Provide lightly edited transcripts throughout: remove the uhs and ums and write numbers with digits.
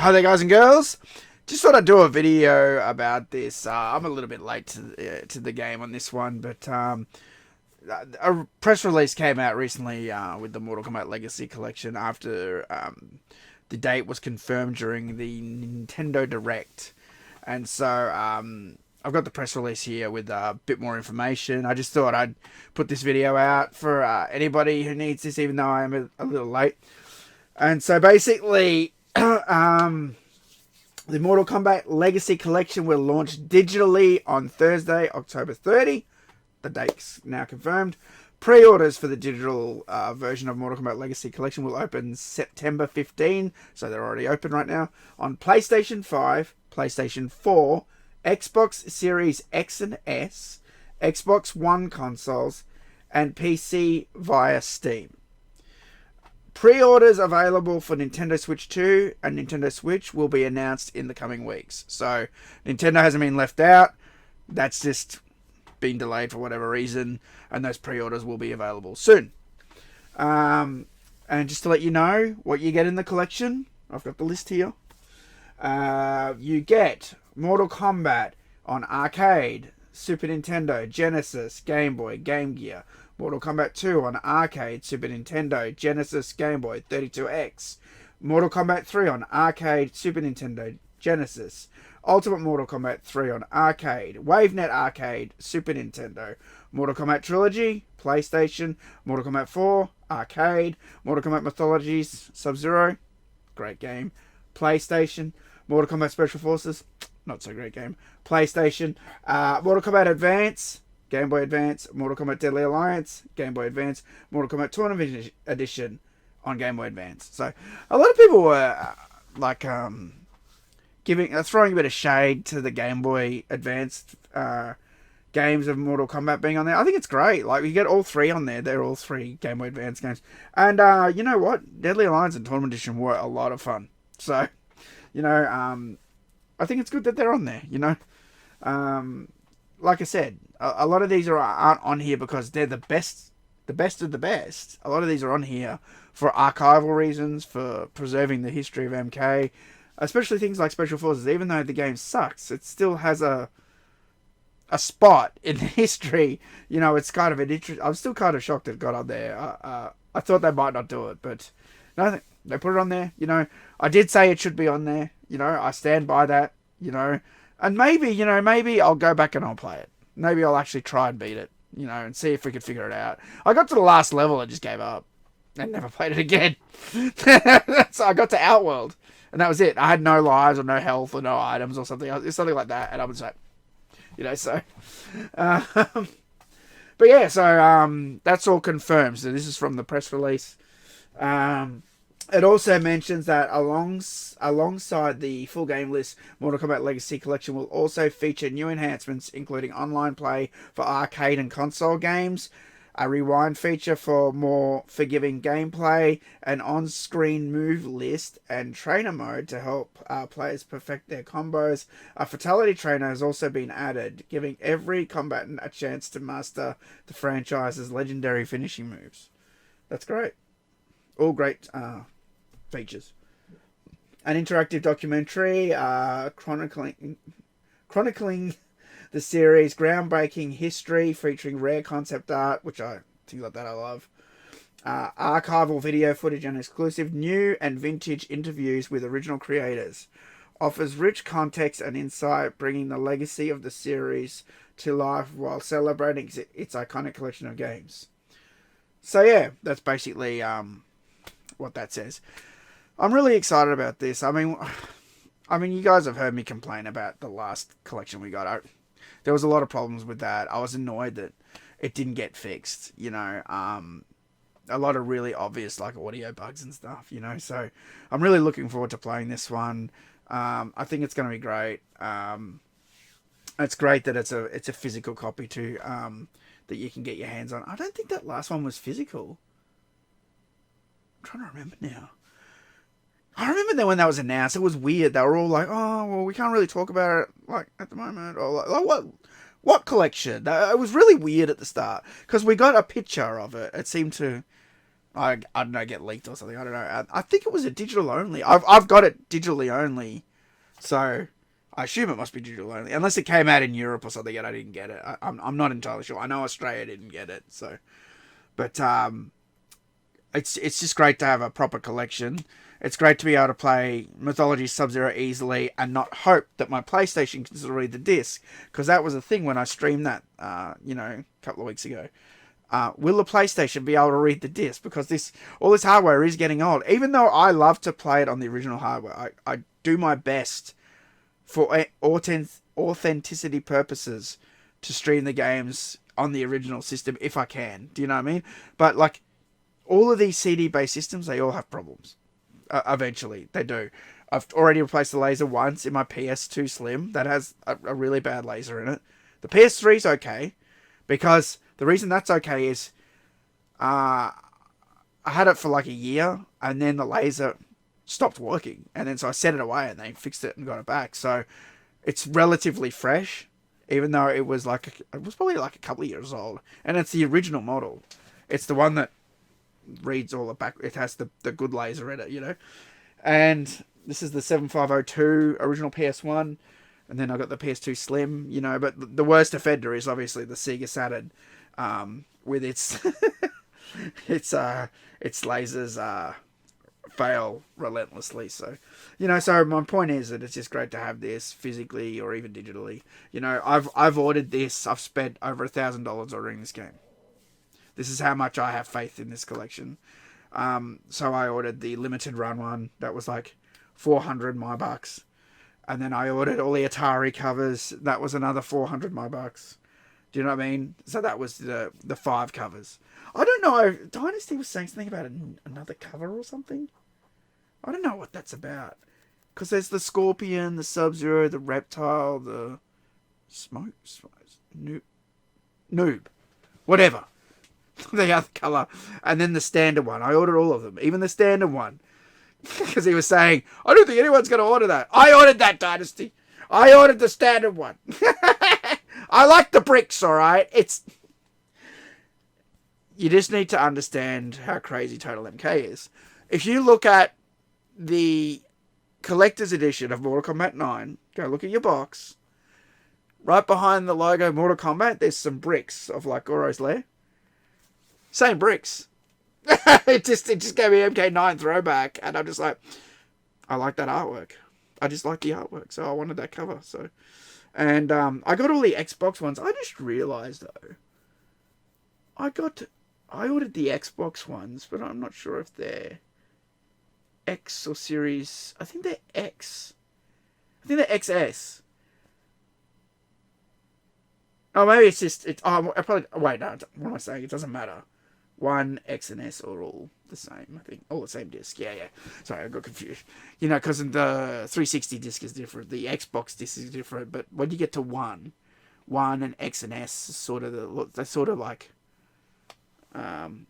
Hi there, guys and girls. Just thought I'd do a video about this. I'm a little bit late to the game on this one, but a press release came out recently with the Mortal Kombat Legacy Collection after the date was confirmed during the Nintendo Direct. And so I've got the press release here with a bit more information. I just thought I'd put this video out for anybody who needs this, even though I am a little late. And so basically, the Mortal Kombat Legacy Collection will launch digitally on Thursday, October 30. The date's now confirmed. Pre-orders for the digital version of Mortal Kombat Legacy Collection will open September 15, so they're already open right now, on PlayStation 5, PlayStation 4, Xbox Series X and S, Xbox One consoles, and PC via Steam. Pre-orders available for Nintendo Switch 2 and Nintendo Switch will be announced in the coming weeks. So Nintendo hasn't been left out. That's just been delayed for whatever reason, and those pre-orders will be available soon. And just to let you know what you get in the collection, I've got the list here. You get Mortal Kombat on arcade, Super Nintendo, Genesis, Game Boy, Game Gear. Mortal Kombat 2 on arcade, Super Nintendo, Genesis, Game Boy, 32X. Mortal Kombat 3 on arcade, Super Nintendo, Genesis. Ultimate Mortal Kombat 3 on arcade, WaveNet Arcade, Super Nintendo. Mortal Kombat Trilogy, PlayStation. Mortal Kombat 4, arcade. Mortal Kombat Mythologies, Sub-Zero, great game, PlayStation. Mortal Kombat Special Forces, not so great game, PlayStation. Mortal Kombat Advance, Game Boy Advance. Mortal Kombat Deadly Alliance, Game Boy Advance. Mortal Kombat Tournament Edition on Game Boy Advance. So a lot of people were throwing a bit of shade to the Game Boy Advance games of Mortal Kombat being on there. I think it's great. Like, you get all three on there. They're all three Game Boy Advance games. And you know what? Deadly Alliance and Tournament Edition were a lot of fun. So, I think it's good that they're on there, like I said, a lot of these aren't on here because they're the best of the best. A lot of these are on here for archival reasons, for preserving the history of MK, especially things like Special Forces. Even though the game sucks, it still has a spot in history. It's kind of an interest. I'm still kind of shocked it got on there. I thought they might not do it, but no, they put it on there. I did say it should be on there. I stand by that. And maybe I'll go back and I'll play it. Maybe I'll actually try and beat it, and see if we can figure it out. I got to the last level and just gave up and never played it again. So I got to Outworld and that was it. I had no lives or no health or no items or something else. It's something like that. And I was like, but yeah, so that's all confirmed. So this is from the press release. It also mentions that alongside the full game list, Mortal Kombat Legacy Collection will also feature new enhancements, including online play for arcade and console games, a rewind feature for more forgiving gameplay, an on-screen move list, and trainer mode to help players perfect their combos. A fatality trainer has also been added, giving every combatant a chance to master the franchise's legendary finishing moves. That's great. All great features. An interactive documentary chronicling the series' groundbreaking history, featuring rare concept art, which things like that I love. Archival video footage and exclusive new and vintage interviews with original creators. Offers rich context and insight, bringing the legacy of the series to life while celebrating its iconic collection of games. So yeah, that's basically what that says. I'm really excited about this. I mean, you guys have heard me complain about the last collection we got. There was a lot of problems with that. I was annoyed that it didn't get fixed. A lot of really obvious audio bugs and stuff. So I'm really looking forward to playing this one. I think it's going to be great. It's great that it's a physical copy too. That you can get your hands on. I don't think that last one was physical. I'm trying to remember now. I remember that when that was announced, it was weird. They were all like, "Oh, well, we can't really talk about it at the moment." Or what collection? It was really weird at the start because we got a picture of it. It seemed to I don't know, get leaked or something. I don't know. I think it was a digital only. I've got it digitally only, so I assume it must be digital only, unless it came out in Europe or something and I didn't get it. I'm not entirely sure. I know Australia didn't get it, so but it's just great to have a proper collection. It's great to be able to play Mythology Sub-Zero easily and not hope that my PlayStation can still read the disc, because that was a thing when I streamed that, a couple of weeks ago. Will the PlayStation be able to read the disc? Because all this hardware is getting old. Even though I love to play it on the original hardware, I do my best for authenticity purposes to stream the games on the original system if I can. Do you know what I mean? But like all of these CD-based systems, they all have problems. Eventually, they do. I've already replaced the laser once in my PS2 Slim. That has a really bad laser in it. The PS3 is okay, because the reason that's okay is I had it for like a year, and then the laser stopped working, and then so I set it away, and they fixed it and got it back. So it's relatively fresh, even though it was probably like a couple of years old, and it's the original model. It's the one that reads all the back. It has the good laser in it, And this is the 7502 original PS1, and then I got the PS2 Slim, But the worst offender is obviously the Sega Saturn, with its its lasers fail relentlessly. So, So my point is that it's just great to have this physically or even digitally. I've ordered this. I've spent over $1,000 ordering this game. This is how much I have faith in this collection. So I ordered the limited run one. That was like $400 and then I ordered all the Atari covers. That was another $400. Do you know what I mean? So that was the 5 covers. I don't know. Dynasty was saying something about another cover or something. I don't know what that's about. Because there's the Scorpion, the Sub-Zero, the Reptile, the Noob. Whatever. The other colour. And then the standard one. I ordered all of them. Even the standard one. Because he was saying, I don't think anyone's going to order that. I ordered that, Dynasty. I ordered the standard one. I like the bricks, alright? You just need to understand how crazy TotalMK is. If you look at the collector's edition of Mortal Kombat 9, go look at your box. Right behind the logo Mortal Kombat, there's some bricks of like Goro's lair. Same bricks. it just gave me MK9 throwback, and I'm just like, I like that artwork. I just like the artwork, so I wanted that cover. So, and I got all the Xbox ones. I just realized though, I ordered the Xbox ones, but I'm not sure if they're X or Series. I think they're X. I think they're XS. Oh, maybe it's just I probably wait. No, what am I saying? It doesn't matter. One, X and S are all the same, I think. All the same disc. Yeah. Sorry, I got confused. Because the 360 disc is different. The Xbox disc is different. But when you get to one and X and S is they're sort of like,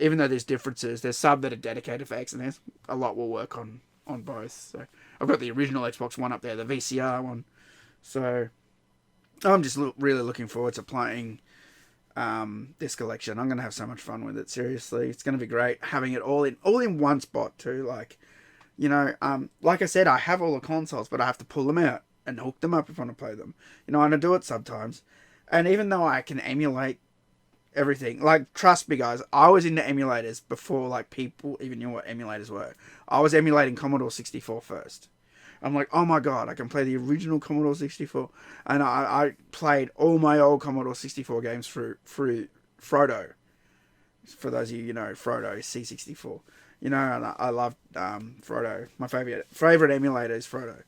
even though there's differences, there's some that are dedicated for X and S. A lot will work on both. So I've got the original Xbox One up there, the VCR one. So I'm just really looking forward to playing this collection. I'm gonna have so much fun with it. Seriously, it's gonna be great having it all in one spot too. Like, like I said, I have all the consoles, but I have to pull them out and hook them up if I want to play them. And I do it sometimes. And even though I can emulate everything, like, trust me, guys, I was into emulators before like people even knew what emulators were. I was emulating Commodore 64 first. I'm like, oh my god, I can play the original Commodore 64. And I played all my old Commodore 64 games through Frodo. For those of you, Frodo, C64. And I love Frodo. My favorite emulator is Frodo.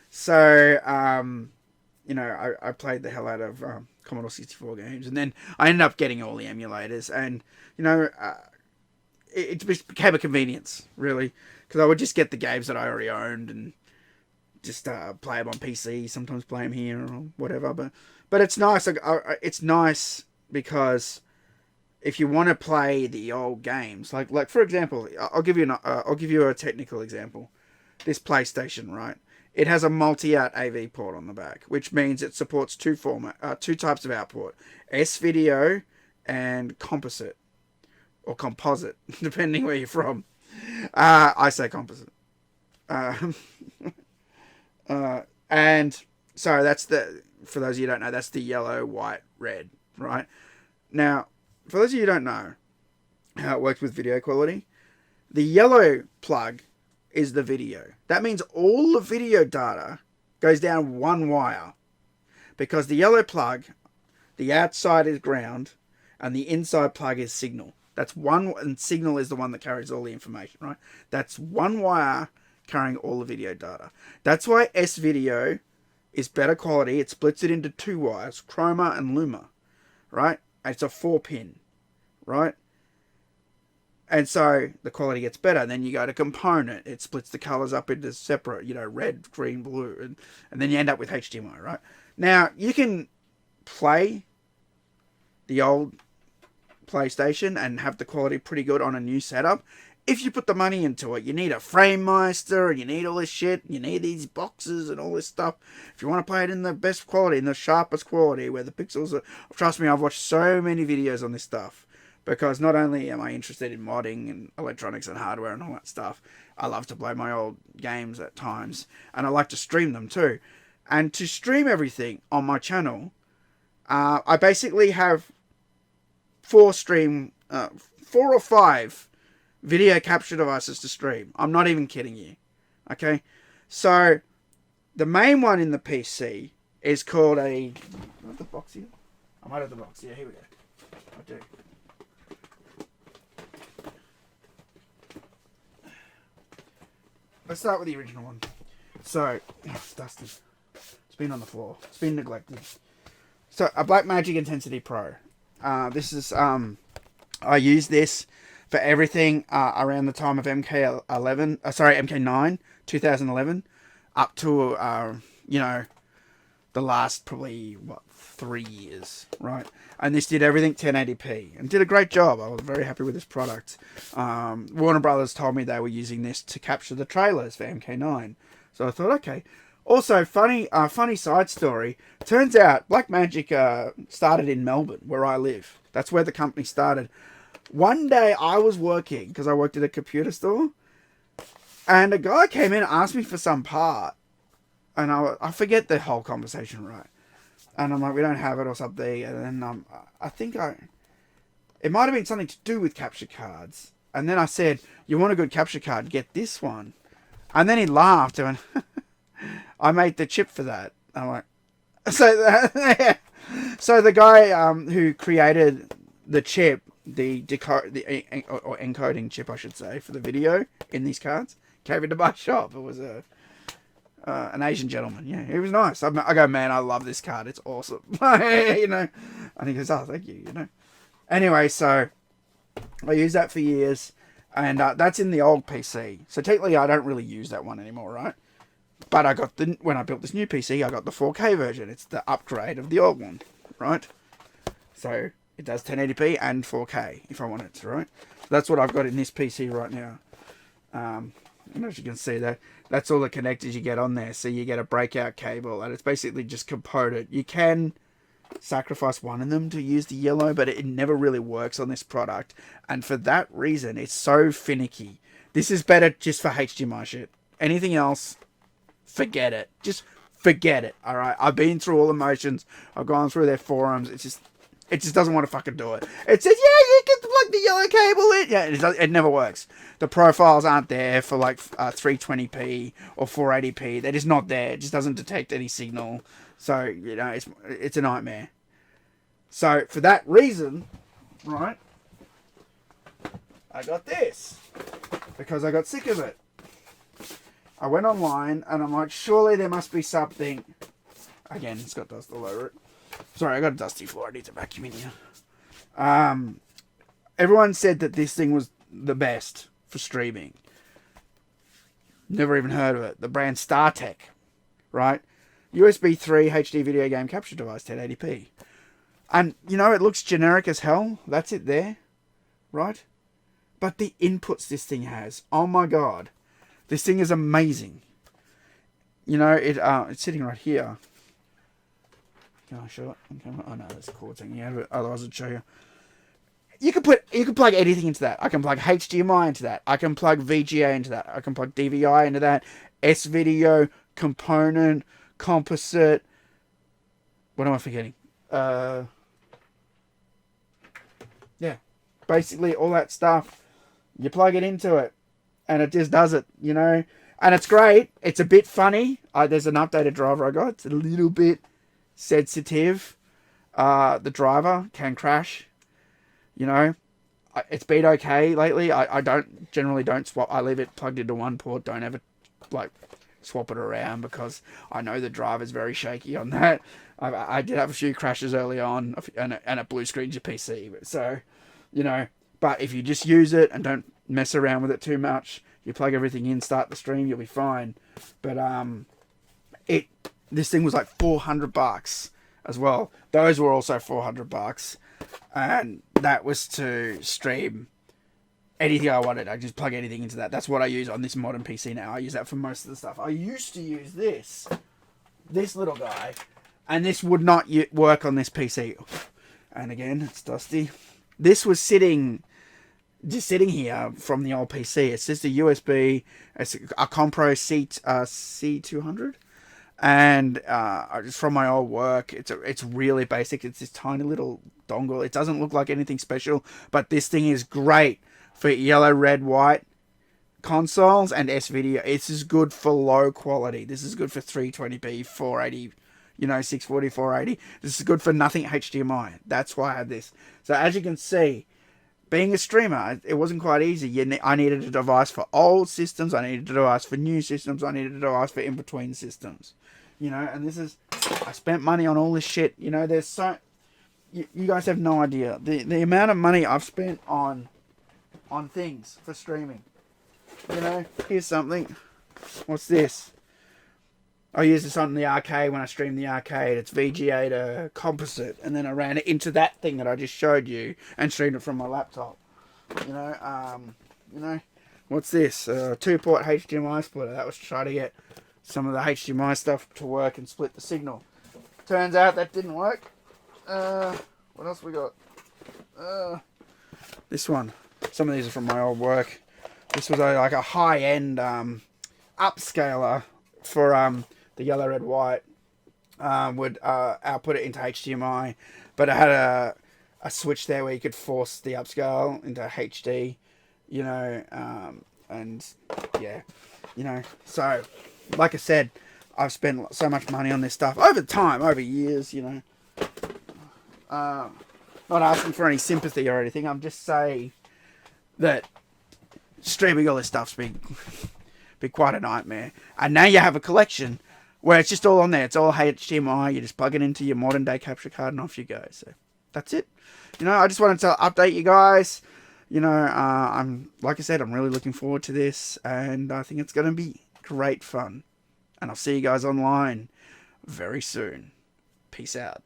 So, I played the hell out of Commodore 64 games. And then I ended up getting all the emulators. And, it became a convenience, really. Because I would just get the games that I already owned and just play them on PC, sometimes play them here or whatever. But it's nice. It's nice because if you want to play the old games, like for example, I'll give you a technical example. This PlayStation, right? It has a multi-out AV port on the back, which means it supports two types of output: S video and composite. or composite, depending where you're from. I say composite. And so that's for those of you who don't know, that's the yellow, white, red, right? Now, for those of you who don't know how it works with video quality, the yellow plug is the video. That means all the video data goes down one wire, because the yellow plug, the outside is ground and the inside plug is signal. That's one, and signal is the one that carries all the information, right? That's one wire carrying all the video data. That's why S-Video is better quality. It splits it into two wires, chroma and luma, right? And it's a 4-pin, right? And so the quality gets better. And then you go to component. It splits the colors up into separate, you know, red, green, blue. And then you end up with HDMI, right? Now, you can play the old PlayStation and have the quality pretty good on a new setup. If you put the money into it, you need a frame meister, and you need all this shit, you need these boxes and all this stuff. If you want to play it in the best quality, in the sharpest quality, where the pixels are... Trust me, I've watched so many videos on this stuff, because not only am I interested in modding and electronics and hardware and all that stuff, I love to play my old games at times, and I like to stream them too. And to stream everything on my channel, I basically have 4 or 5 video capture devices to stream. I'm not even kidding you. Okay? So, the main one in the PC is called a... Do I have the box here? I might have the box. Yeah, here we go. I do. Let's start with the original one. So, it's dusty. It's been on the floor. It's been neglected. So, a Blackmagic Intensity Pro. This is... I use this for everything around the time of MK9, 2011, up to, you know, the last probably, 3 years, right? And this did everything 1080p and did a great job. I was very happy with this product. Warner Brothers told me they were using this to capture the trailers for MK9. So I thought, okay. Also, funny side story. Turns out Blackmagic started in Melbourne, where I live. That's where the company started. One day I was working, because I worked at a computer store, and a guy came in and asked me for some part. And I forget the whole conversation, right? And I'm like, we don't have it or something. And then I think it might have been something to do with capture cards. And then I said, you want a good capture card? Get this one. And then he laughed and went, I made the chip for that. I'm like, so the guy who created the chip, the encoding chip, I should say, for the video in these cards, came into my shop. It was an Asian gentleman. Yeah, he was nice. I go, man, I love this card. It's awesome. You know, and he goes, oh, thank you. You know. Anyway, so I used that for years, and that's in the old PC. So technically, I don't really use that one anymore, right? But I got when I built this new PC, I got the 4K version. It's the upgrade of the old one, right? So it does 1080p and 4K if I want it to, right? That's what I've got in this PC right now. And as you can see, that's all the connectors you get on there. So you get a breakout cable, and it's basically just component. You can sacrifice one of them to use the yellow, but it never really works on this product. And for that reason, it's so finicky. This is better just for HDMI shit. Anything else, forget it. Just forget it, alright? I've been through all the motions. I've gone through their forums. It just doesn't want to fucking do it. It says, yeah, you can plug the yellow cable in. Yeah, it never works. The profiles aren't there for like 320p or 480p. They're just not there. It just doesn't detect any signal. So, you know, it's a nightmare. So, for that reason, right, I got this. Because I got sick of it. I went online and I'm like, surely there must be something. Again, it's got dust all over it. Sorry, I got a dusty floor. I need to vacuum in here. Everyone said that this thing was the best for streaming. Never even heard of it. The brand StarTech, right? USB 3 HD video game capture device, 1080p. And, you know, it looks generic as hell. That's it there, right? But the inputs this thing has, oh my god. This thing is amazing. You know, it's sitting right here. Can I show it? Okay. Oh no, that's a cord thing. Yeah, but otherwise I'd show you. You can plug anything into that. I can plug HDMI into that. I can plug VGA into that. I can plug DVI into that. S video, component, composite. What am I forgetting? Yeah, basically all that stuff. You plug it into it, and it just does it. You know, and it's great. It's a bit funny. There's an updated driver I got. It's a little bit sensitive. The driver can crash. You know, it's been okay lately. I generally don't swap. I leave it plugged into one port. Don't ever like swap it around because I know the driver's very shaky on that. I did have a few crashes early on, and it blue screens your PC. So, you know, but if you just use it and don't mess around with it too much, you plug everything in, start the stream, you'll be fine. But this thing was like $400 as well. Those were also $400. And that was to stream anything I wanted. I just plug anything into that. That's what I use on this modern PC now. I use that for most of the stuff. I used to use this little guy, and this would not work on this PC. And again, it's dusty. This was just sitting here from the old PC. It's just a USB. It's a Compro C200. And it's from my old work. It's really basic. It's this tiny little dongle. It doesn't look like anything special, but this thing is great for yellow, red, white consoles and S video. This is good for low quality. This is good for 320p, 480, 640, 480. This is good for nothing HDMI. That's why I had this. So as you can see, being a streamer, it wasn't quite easy. I needed a device for old systems. I needed a device for new systems. I needed a device for in-between systems. And I spent money on all this shit. There's so... You guys have no idea. The amount of money I've spent on things for streaming. Here's something. What's this? I use this on the arcade when I stream the arcade. It's VGA to composite, and then I ran it into that thing that I just showed you and streamed it from my laptop. What's this? 2-port HDMI splitter. That was to try to get some of the HDMI stuff to work and split the signal. Turns out that didn't work. What else we got? This one. Some of these are from my old work. This was like a high-end upscaler for the yellow, red, white. Would output it into HDMI, but it had a switch there where you could force the upscale into HD. And yeah, So, like I said, I've spent so much money on this stuff over years. Not asking for any sympathy or anything. I'm just saying that streaming all this stuff's been quite a nightmare. And now you have a collection where it's just all on there. It's all HDMI. You just plug it into your modern day capture card and off you go. So that's it. I just wanted to update you guys. Like I said, I'm really looking forward to this, and I think it's going to be great fun. And I'll see you guys online very soon. Peace out.